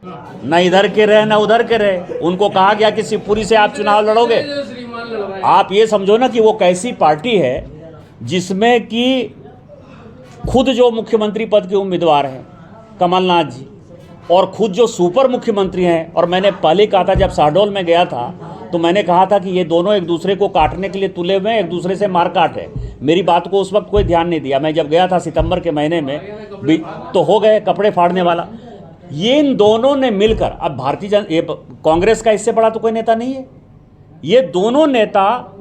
न इधर के रहे न उधर के रहे। उनको कहा गया कि शिवपुरी से आप चुनाव लड़ोगे। आप ये समझो ना कि वो कैसी पार्टी है जिसमें कि खुद जो मुख्यमंत्री पद के उम्मीदवार हैं कमलनाथ जी, और खुद जो सुपर मुख्यमंत्री हैं, और मैंने पहले कहा था जब शहडोल में गया था तो मैंने कहा था कि ये दोनों एक दूसरे को काटने के लिए तुले हुए हैं, एक दूसरे से मार काट है। मेरी बात को उस वक्त कोई ध्यान नहीं दिया। मैं जब गया था सितंबर के महीने में तो हो गए कपड़े फाड़ने वाला। ये इन दोनों ने मिलकर, अब भारतीय जनता कांग्रेस का इससे बड़ा तो कोई नेता नहीं है। ये दोनों नेता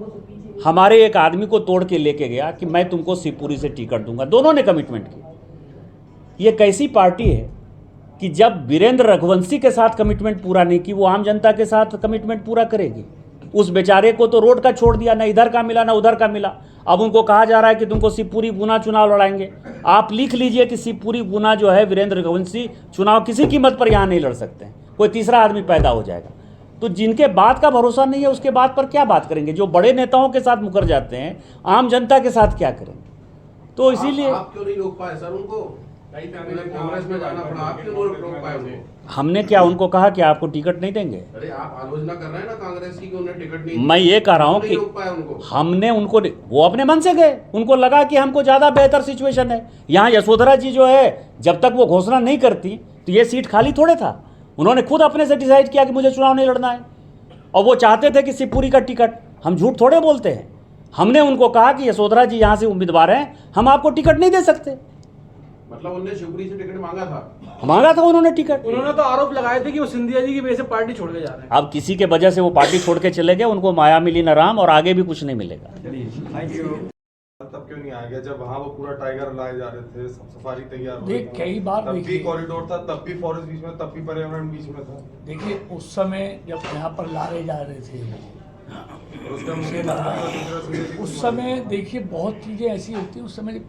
हमारे एक आदमी को तोड़ के लेके गया कि मैं तुमको शिवपुरी से टिकट दूंगा। दोनों ने कमिटमेंट की। ये कैसी पार्टी है कि जब वीरेंद्र रघुवंशी के साथ कमिटमेंट पूरा नहीं की, वो आम जनता के साथ कमिटमेंट पूरा करेगी। उस बेचारे को तो रोड का छोड़ दिया, ना इधर का मिला ना उधर का मिला। अब उनको कहा जा रहा है कि तुमको शिवपुरी गुना चुनाव लड़ाएंगे। आप लिख लीजिए कि शिवपुरी गुना जो है वीरेंद्र रघुवंशी चुनाव किसी कीमत पर यहाँ नहीं लड़ सकते हैं। कोई तीसरा आदमी पैदा हो जाएगा। तो जिनके बात का भरोसा नहीं है उसके बात पर क्या बात करेंगे। जो बड़े नेताओं के साथ मुकर जाते हैं, आम जनता के साथ क्या करेंगे। तो इसीलिए आप क्यों नहीं रोक पाए सर उनको? कांग्रेस में जाना पड़ा, आप क्यों नहीं रोक पाए उनको? हमने क्या उनको कहा कि आपको टिकट नहीं देंगे? अरे आप आलोचना कर रहे हैं ना कांग्रेस की कि उन्हें टिकट नहीं। मैं ये कह रहा हूँ कि हमने उनको, वो अपने मन से गए। उनको लगा कि हमको ज़्यादा बेहतर सिचुएशन है। यहाँ यशोधरा जी जो है, जब तक वो घोषणा नहीं करती तो ये सीट खाली थोड़े था। उन्होंने खुद अपने से डिसाइड किया कि मुझे चुनाव नहीं लड़ना है, और वो चाहते थे कि शिवपुरी का टिकट। हम झूठ थोड़े बोलते हैं। हमने उनको कहा कि यशोधरा जी यहाँ से उम्मीदवार हैं, हम आपको टिकट नहीं दे सकते। मतलब उन्होंने शिवपुरी से टिकट मांगा था उन्होंने टिकट। उन्होंने तो आरोप लगाए थे कि वो सिंधिया जी की वजह से पार्टी छोड़ के जा रहे हैं। अब किसी के वजह से वो पार्टी छोड़ के चले गए, उनको माया मिली न राम, और आगे भी कुछ नहीं मिलेगा। तब क्यों नहीं आ गया जब वहाँ वो पूरा टाइगर लाए जा रहे थे, सफारी तैयार देख कई बार तब भी कॉरिडोर था, तब भी फॉरेस्ट बीच में, तब भी पर्यावरण बीच में था। देखिए उस समय जब यहाँ पर लाए जा रहे थे उस समय देखिए बहुत चीज़ें ऐसी होती हैं उस समय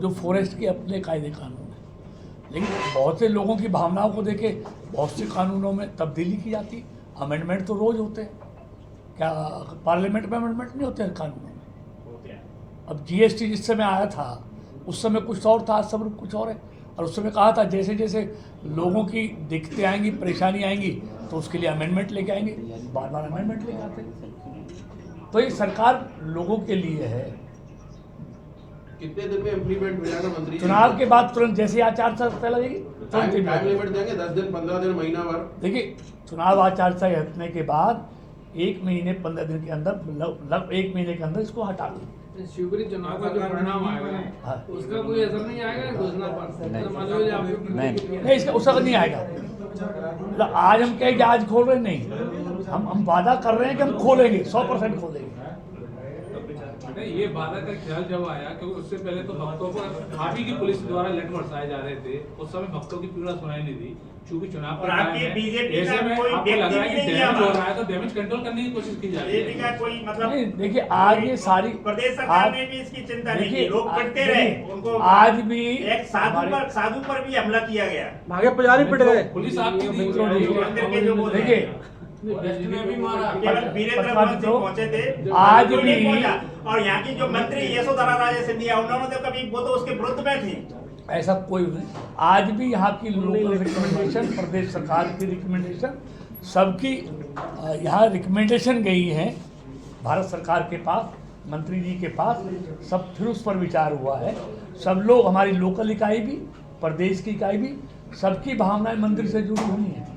जो फॉरेस्ट के अपने कायदे कानून हैं, लेकिन बहुत से लोगों की भावनाओं को देखे बहुत से कानूनों में तब्दीली की जाती। अमेंडमेंट तो रोज़ होते हैं, क्या पार्लियामेंट में अमेंडमेंट नहीं होते हैं कानूनों में? अब जीएसटी जिस समय आया था उस समय कुछ और था, आज सब कुछ और है। और उस समय कहा था जैसे जैसे लोगों की दिक्कतें आएंगी, परेशानी आएंगी तो उसके लिए अमेंडमेंट लेके आएंगे। बार बार अमेंडमेंट लेके आते हैं। तो ये सरकार लोगों के लिए है। कितने दिन में इम्प्लीमेंट हो जाएगा मंत्री? चुनाव के बाद तुरंत, जैसे आचार संहिता लगेगी टाइम लिमिट देंगे 10 दिन, 15 दिन, महीना भर? देखिए चुनाव आचार संहिता हटने के बाद 1 महीने 15 दिन के अंदर, 1 महीने के अंदर इसको हटा दो। शिवपुरी चुनाव का जो परिणाम आएगा उसका कोई असर नहीं आएगा घोषणा पर? नहीं, इसका उसका नहीं आएगा। मतलब आज हम कहें कि आज खोल रहे नहीं, हम वादा कर रहे हैं कि हम खोलेंगे, 100% खोलेंगे। ये वादा का ख्याल जब आया क्योंकि उससे पहले तो भक्तों पर आप ही की पुलिस द्वारा लठ बरसाए जा रहे थे, उस समय भक्तों की पीड़ा सुनाई नहीं दी। चूंकि चुनाव पर ऐसे में आपको लग रहा है कि डैमेज हो रहा है तो डैमेज कंट्रोल करने की कोशिश की जा रही है। कोई मतलब नहीं, देखिए आज ये सारी प्रदेश सरकार ने भी इसकी चिंता नहीं की, लोग पिटते रहे उनको। आज भी एक साधु पर भी हमला किया गया, भागे पुजारी पिट गए, पुलिस आपकी मंदिर के जो बोलते देखिए भी मारा, केवल वीरेंद्र रघुवंशी पहुंचे थे आज जो नहीं भी। पहुंचा। और यहाँ की जो मंत्री यशोधरा राजे सिंधिया, उन्होंने तो कभी वो तो उसके विरुद्ध में थी। ऐसा कोई नहीं। आज भी यहाँ की लोकल रिकमेंडेशन, प्रदेश सरकार की रिकमेंडेशन, सबकी यहाँ रिकमेंडेशन गई है भारत सरकार के पास, मंत्री जी के पास, सब फिर उस पर विचार हुआ है। सब लोग, हमारी लोकल इकाई भी, प्रदेश की इकाई भी, सबकी भावनाएं मंदिर से जुड़ी हुई हैं।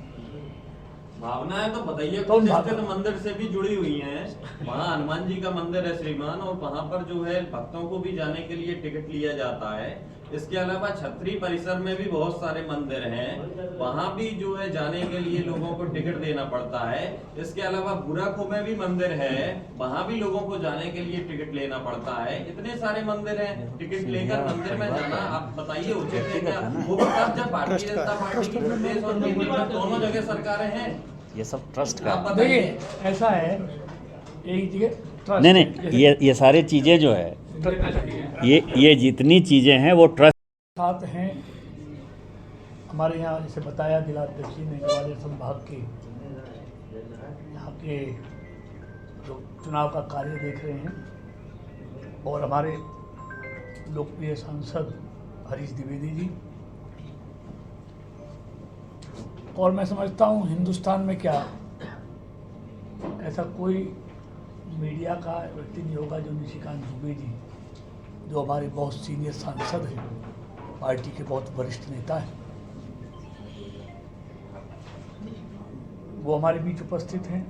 भावनाएं तो बताइए, तो मंदिर से भी जुड़ी हुई हैं। वहाँ हनुमान जी का मंदिर है श्रीमान, और वहाँ पर जो है भक्तों को भी जाने के लिए टिकट लिया जाता है। इसके अलावा छतरी परिसर में भी बहुत सारे मंदिर हैं, वहाँ भी जो है जाने के लिए लोगों को टिकट देना पड़ता है। इसके अलावा बुराखो में भी मंदिर है, वहाँ भी लोगों को जाने के लिए टिकट लेना पड़ता है। इतने सारे मंदिर हैं, टिकट लेकर मंदिर में जाना आप बताइए उचित है क्या? वो तब जब भारतीय जनता पार्टी की प्रदेश और केंद्र में दोनों जगह सरकारें हैं। ये सब ट्रस्ट का, देखिए ऐसा है, एक जगह नहीं, ये सारी चीज़ें जो है, ये जितनी चीज़ें हैं वो ट्रस्ट साथ हैं। हमारे यहाँ जैसे बताया जिलाध्यक्ष जी ने, ग्वालियर संभाग के यहाँ के जो चुनाव का कार्य देख रहे हैं, और हमारे लोकप्रिय सांसद हरीश द्विवेदी जी, और मैं समझता हूँ हिंदुस्तान में क्या ऐसा कोई मीडिया का व्यक्ति नहीं होगा जो निशिकांत दुबे जी, जो हमारे बहुत सीनियर सांसद हैं, पार्टी के बहुत वरिष्ठ नेता हैं, वो हमारे बीच उपस्थित हैं।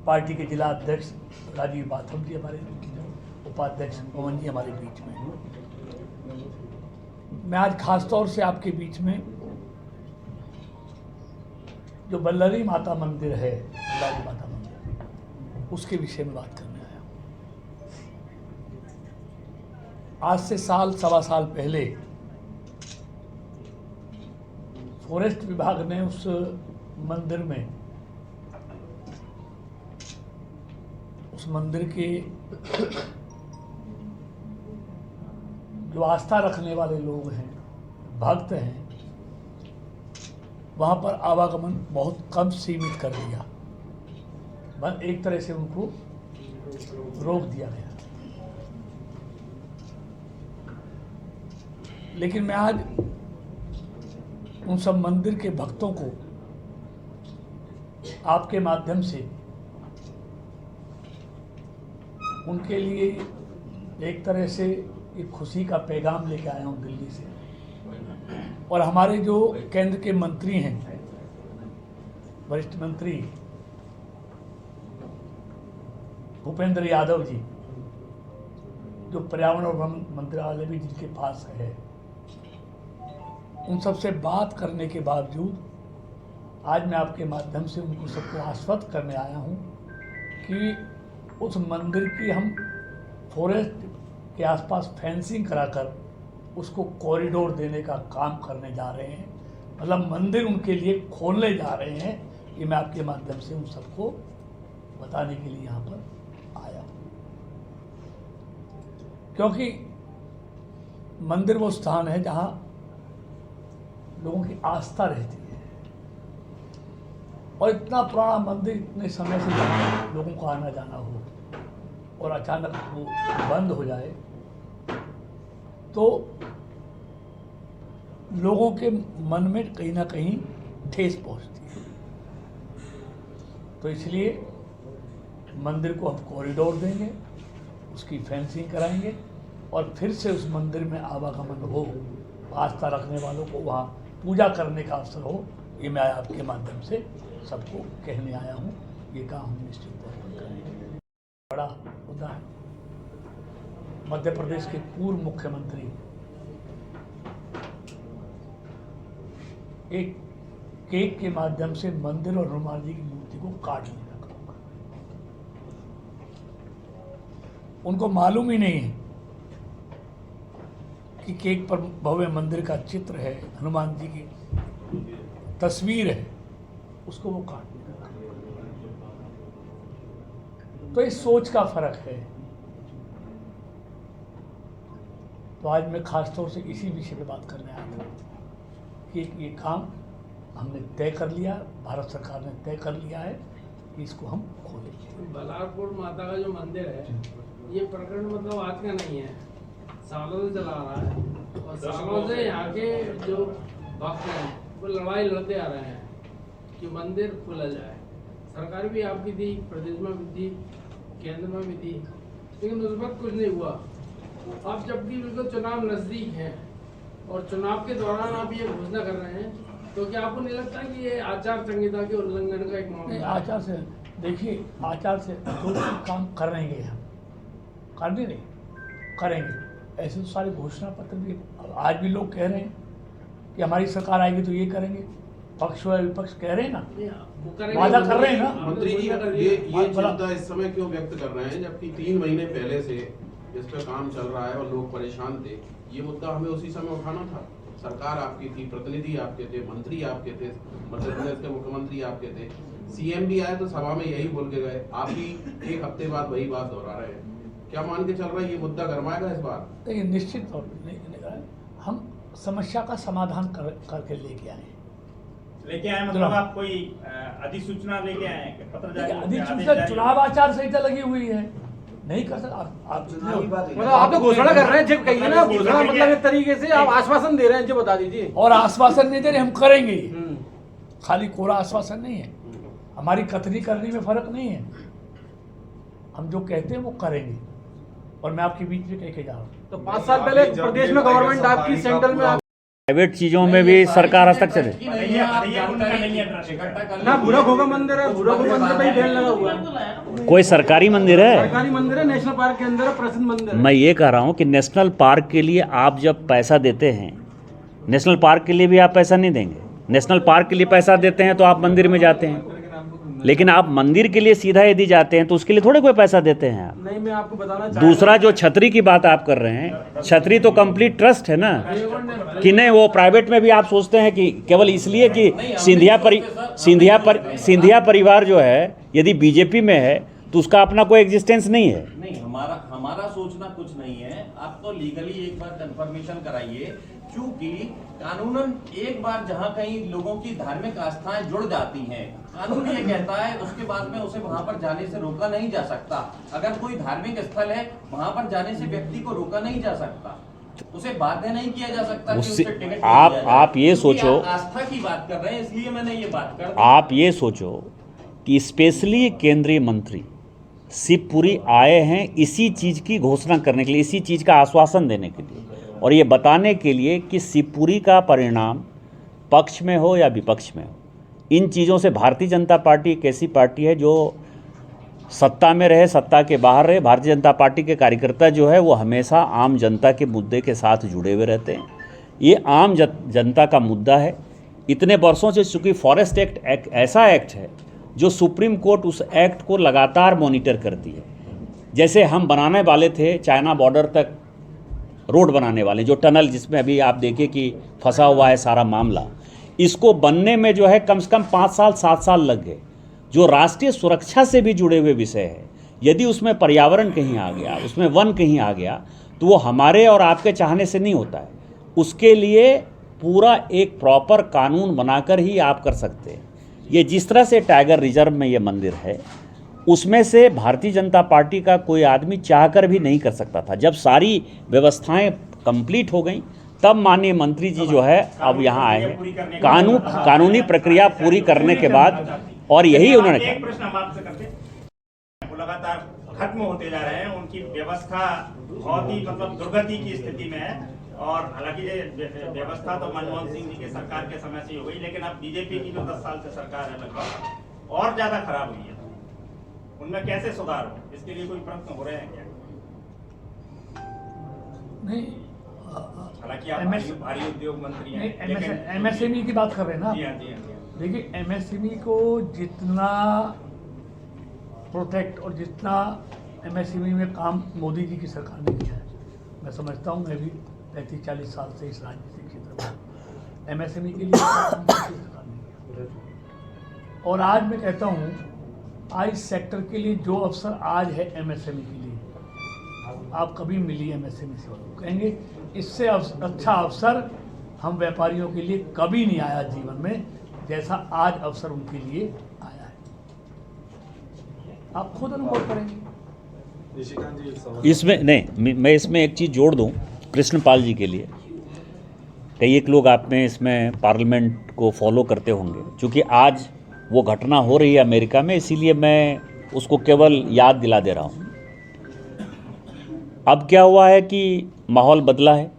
पार्टी के जिला अध्यक्ष राजीव बाथम जी हमारे बीच में, उपाध्यक्ष पवन जी हमारे बीच में हैं। मैं आज खास तौर से आपके बीच में जो बल्लरी माता मंदिर है, बल्लरी माता मंदिर, उसके विषय में बात करने आया हूँ। आज से सवा साल पहले फॉरेस्ट विभाग ने उस मंदिर में, उस मंदिर के जो आस्था रखने वाले लोग हैं, भक्त हैं, वहाँ पर आवागमन बहुत कम सीमित कर दिया। बस एक तरह से उनको रोक दिया गया। लेकिन मैं आज उन सब मंदिर के भक्तों को आपके माध्यम से उनके लिए एक तरह से एक खुशी का पैगाम लेके आया हूँ दिल्ली से। और हमारे जो केंद्र के मंत्री हैं, वरिष्ठ मंत्री भूपेंद्र यादव जी, जो पर्यावरण और वन मंत्रालय भी जिनके पास है, उन सब से बात करने के बावजूद आज मैं आपके माध्यम से उनको सबको आश्वस्त करने आया हूँ कि उस मंदिर की हम फॉरेस्ट के आसपास फेंसिंग कराकर उसको कॉरिडोर देने का काम करने जा रहे हैं। मतलब मंदिर उनके लिए खोलने जा रहे हैं। ये मैं आपके माध्यम से उन सबको बताने के लिए यहाँ पर आया हूँ, क्योंकि मंदिर वो स्थान है जहाँ लोगों की आस्था रहती है। और इतना पुराना मंदिर, इतने समय से जहाँ लोगों को आना जाना हो और अचानक वो बंद हो जाए तो लोगों के मन में कहीं ना कहीं ठेस पहुंचती है। तो इसलिए मंदिर को हम कॉरिडोर देंगे, उसकी फेंसिंग कराएंगे और फिर से उस मंदिर में आवागमन हो, आस्था रखने वालों को वहाँ पूजा करने का अवसर हो। ये मैं आपके माध्यम से सबको कहने आया हूँ। ये काम हम निश्चित तौर पर करेंगे। बड़ा मुद्दा है। मध्य प्रदेश के पूर्व मुख्यमंत्री एक केक के माध्यम से मंदिर और हनुमान जी की मूर्ति को काट लेना काम कर। उनको मालूम ही नहीं है कि केक पर भव्य मंदिर का चित्र है, हनुमान जी की तस्वीर है, उसको वो काट लेना। तो इस सोच का फर्क है। तो आज मैं खास तौर से इसी विषय पे बात करने आया था कि ये काम हमने तय कर लिया, भारत सरकार ने तय कर लिया है कि इसको हम खोलेंगे। बलारपुर माता का जो मंदिर है, ये प्रकरण मतलब आज का नहीं है, सालों से चला आ रहा है। और सालों से यहाँ के जो भक्त हैं वो लड़ाई लड़ते आ रहे हैं कि मंदिर खोला जाए। सरकार भी आपकी थी, प्रदेश में भी थी, केंद्र में भी थी, लेकिन उस वक्त कुछ नहीं हुआ। अब जबकि बिल्कुल चुनाव नज़दीक है और चुनाव के दौरान आप ये घोषणा कर रहे हैं, तो क्या आपको नहीं लगता कि ये आचार संहिता के उल्लंघन का एक मामला है? आचार से देखिए, आचार से जो काम कर रहे हैं हम करने नहीं करेंगे। ऐसे तो सारे घोषणा पत्र भी आज भी लोग कह रहे हैं कि हमारी सरकार आएगी तो ये करेंगे। पक्ष व विपक्ष कह रहे हैं ना, वादा कर रहे हैं ना। मंत्री जी ये चिंता इस समय क्यों व्यक्त कर रहे हैं जबकि 3 महीने पहले से इस पर काम चल रहा है और लोग परेशान थे? ये मुद्दा हमें उसी समय उठाना था। सरकार आपकी थी, प्रतिनिधि आपके थे, मंत्री आपके थे, मध्य प्रदेश के मुख्यमंत्री आपके थे, सीएम भी आए तो सभा में यही बोल के गए। आप भी 1 हफ्ते बाद वही बात दोहरा रहे हैं। क्या मान के चल रहा है ये मुद्दा गरमाएगा इस बार? देखिए, निश्चित तौर पर नहीं, हम समस्या का समाधान करके लेके आए। लेके आए मतलब आप कोई अधिसूचना लेके आए हैं, पत्र जारी? अधिसूचना चुनाव आचार संहिता लगी हुई है, नहीं कर सकते आप। मतलब आप तो घोषणा कर रहे हैं, जब कहिए ना घोषणा, मतलब एक तरीके से आप आश्वासन दे रहे हैं, जो बता दीजिए। और आश्वासन नहीं दे रहे, हम करेंगे। खाली कोरा आश्वासन नहीं है, हमारी कथनी करनी में फ़र्क नहीं है। हम जो कहते हैं वो करेंगे, और मैं आपके बीच में कह के जा रहा हूँ। तो 5 साल पहले प्रदेश में गवर्नमेंट आपकी, सेंट्रल में प्राइवेट चीज़ों में भी सरकार हस्तक्षेप है। ना भूरा घोगा मंदिर है, भूरा घोगा मंदिर पे ही बैन लगा हुआ है। कोई सरकारी मंदिर है? सरकारी मंदिर है, नेशनल पार्क के अंदर है, प्रसिद्ध मंदिर है। मैं ये कह रहा हूँ कि नेशनल पार्क के लिए आप जब पैसा देते हैं, नेशनल पार्क के लिए भी आप पैसा नहीं देंगे। नेशनल पार्क के लिए पैसा देते हैं तो आप मंदिर में जाते हैं, लेकिन आप मंदिर के लिए सीधा यदि जाते हैं तो उसके लिए थोड़े कोई पैसा देते हैं आप। नहीं, मैं आपको बताना चाहता दूसरा, जो छतरी की बात आप कर रहे हैं, छतरी तो कंप्लीट ट्रस्ट है ना कि नहीं? वो प्राइवेट में भी आप सोचते हैं कि केवल इसलिए कि सिंधिया परिवार जो है यदि बीजेपी में है तो उसका अपना कोई एग्जिस्टेंस नहीं है। नहीं, हमारा सोचना कुछ नहीं है। आप तो लीगली एक बार कंफर्मेशन कराइए, क्योंकि कानूनन एक बार जहां कहीं लोगों की धार्मिक आस्थाएं जुड़ जाती हैं, कानून ये कहता है उसके बाद में उसे वहां पर जाने से रोका नहीं जा सकता। अगर कोई धार्मिक स्थल है, वहां पर जाने से व्यक्ति को रोका नहीं जा सकता, उसे बाध्य नहीं किया जा सकता कि उसे टिकट आप ये सोचो, आस्था की बात कर रहे हैं, इसलिए मैंने ये बात कर दी। आप ये सोचो कि स्पेशली केंद्रीय मंत्री शिवपुरी आए हैं इसी चीज़ की घोषणा करने के लिए, इसी चीज़ का आश्वासन देने के लिए, और ये बताने के लिए कि शिवपुरी का परिणाम पक्ष में हो या विपक्ष में हो, इन चीज़ों से भारतीय जनता पार्टी एक ऐसी पार्टी है जो सत्ता में रहे, सत्ता के बाहर रहे, भारतीय जनता पार्टी के कार्यकर्ता जो है वो हमेशा आम जनता के मुद्दे के साथ जुड़े हुए रहते हैं। ये आम जनता का मुद्दा है। इतने वर्षों से चूँकि फॉरेस्ट एक्ट एक ऐसा एक्ट है जो सुप्रीम कोर्ट उस एक्ट को लगातार मॉनिटर करती है। जैसे हम बनाने वाले थे चाइना बॉर्डर तक रोड बनाने वाले, जो टनल जिसमें अभी आप देखिए कि फंसा हुआ है सारा मामला, इसको बनने में जो है कम से कम 5 साल 7 साल लग गए, जो राष्ट्रीय सुरक्षा से भी जुड़े हुए विषय है। यदि उसमें पर्यावरण कहीं आ गया, उसमें वन कहीं आ गया, तो वो हमारे और आपके चाहने से नहीं होता है। उसके लिए पूरा एक प्रॉपर कानून बनाकर ही आप कर सकते हैं। ये जिस तरह से टाइगर रिजर्व में ये मंदिर है, उसमें से भारतीय जनता पार्टी का कोई आदमी चाहकर भी नहीं कर सकता था। जब सारी व्यवस्थाएं कंप्लीट हो गई, तब माननीय मंत्री जी जो है अब यहाँ आए हैं कानूनी प्रक्रिया पूरी करने के बाद, और यही उन्होंने एक प्रश्न हम आपसे करते हैं, वो लगातार खत्म होते जा रहे हैं, उनकी व्यवस्था बहुत ही मतलब दुर्गति की स्थिति में है। और हालांकि ये व्यवस्था तो मनमोहन सिंह जी के सरकार के समय से ही हो गई, लेकिन अब बीजेपी की जो 10 साल से सरकार है लगभग और ज्यादा खराब हुई है। उनमें कैसे सुधार हो, इसके लिए कोई प्रयत्न हो रहे हैं क्या? नहीं, हालांकि आप भारी उद्योग मंत्री हैं, एमएसएमई की बात कर रहे हैं ना? जी हाँ, जी हाँ। देखिए, एमएसएमई को जितना प्रोटेक्ट और जितना एमएसएमई में काम मोदी जी की सरकार ने किया है, मैं समझता हूँ, मैं भी 35-40 साल से इस राजनीतिक क्षेत्र में एमएसएमई के लिए सरकार ने किया। और आज मैं कहता हूँ, आज सेक्टर के लिए जो अवसर आज है एमएसएमई के लिए, आप कभी मिली एमएसएमई से कहेंगे इससे अच्छा अवसर हम व्यापारियों के लिए कभी नहीं आया जीवन में, जैसा आज अवसर उनके लिए आया है। आप खुद अनुभव करेंगे। इसमें नहीं, मैं इसमें एक चीज़ जोड़ दूं कृष्णपाल जी के लिए। कई एक लोग आप में इसमें पार्लियामेंट को फॉलो करते होंगे, क्योंकि आज वो घटना हो रही है अमेरिका में, इसीलिए मैं उसको केवल याद दिला दे रहा हूँ। अब क्या हुआ है कि माहौल बदला है।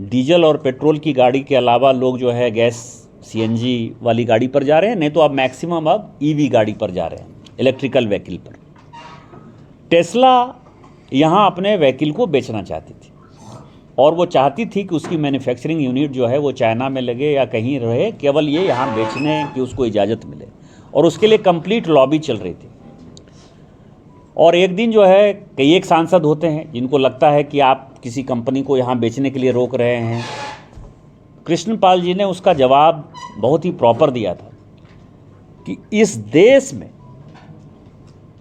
डीजल और पेट्रोल की गाड़ी के अलावा लोग जो है गैस सीएनजी वाली गाड़ी पर जा रहे हैं, नहीं तो अब मैक्सिमम अब ईवी गाड़ी पर जा रहे हैं, इलेक्ट्रिकल व्हीकल पर। टेस्ला यहाँ अपने व्हीकल को बेचना चाहती थी, और वो चाहती थी कि उसकी मैन्युफैक्चरिंग यूनिट जो है वो चाइना में लगे या कहीं रहे, केवल ये यहाँ बेचने की उसको इजाज़त मिले, और उसके लिए कंप्लीट लॉबी चल रही थी। और एक दिन जो है कई एक सांसद होते हैं जिनको लगता है कि आप किसी कंपनी को यहाँ बेचने के लिए रोक रहे हैं। कृष्णपाल जी ने उसका जवाब बहुत ही प्रॉपर दिया था कि इस देश में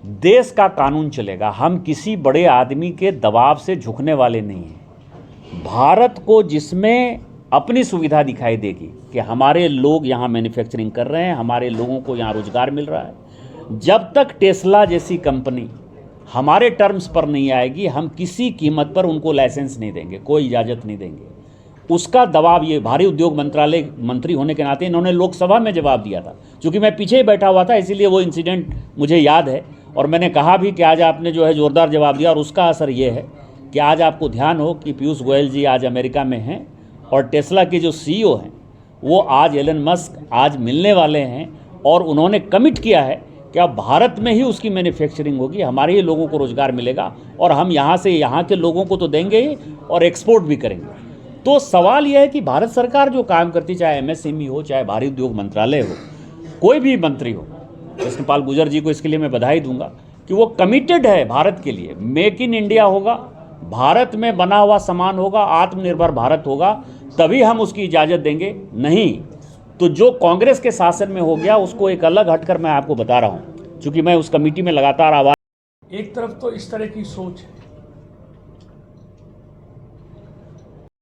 देश का कानून चलेगा, हम किसी बड़े आदमी के दबाव से झुकने वाले नहीं हैं। भारत को जिसमें अपनी सुविधा दिखाई देगी कि हमारे लोग यहाँ मैन्युफैक्चरिंग कर रहे हैं, हमारे लोगों को यहाँ रोजगार मिल रहा है, जब तक टेस्ला जैसी कंपनी हमारे टर्म्स पर नहीं आएगी, हम किसी कीमत पर उनको लाइसेंस नहीं देंगे, कोई इजाज़त नहीं देंगे। उसका दबाव, ये भारी उद्योग मंत्रालय मंत्री होने के नाते इन्होंने लोकसभा में जवाब दिया था। चूँकि मैं पीछे ही बैठा हुआ था इसीलिए वो इंसिडेंट मुझे याद है, और मैंने कहा भी कि आज आपने जो है ज़ोरदार जवाब दिया, और उसका असर ये है कि आज आपको ध्यान हो कि पीयूष गोयल जी आज अमेरिका में हैं, और टेस्ला के जो CEO हैं वो आज एलन मस्क आज मिलने वाले हैं, और उन्होंने कमिट किया है कि अब भारत में ही उसकी मैन्युफैक्चरिंग होगी, हमारे ही लोगों को रोज़गार मिलेगा, और हम यहाँ से यहाँ के लोगों को तो देंगे ही और एक्सपोर्ट भी करेंगे। तो सवाल यह है कि भारत सरकार जो काम करती, चाहे MSME हो, चाहे भारी उद्योग मंत्रालय हो, कोई भी मंत्री हो, कृष्णपाल गुर्जर जी को इसके लिए मैं बधाई दूंगा कि वो कमिटेड है भारत के लिए। मेक इन इंडिया होगा, भारत में बना हुआ सामान होगा, आत्मनिर्भर भारत होगा, तभी हम उसकी इजाज़त देंगे। नहीं तो जो कांग्रेस के शासन में हो गया उसको एक अलग हटकर मैं आपको बता रहा हूँ, चूँकि मैं उस कमेटी में लगातार आवाज़। एक तरफ तो इस तरह की सोच है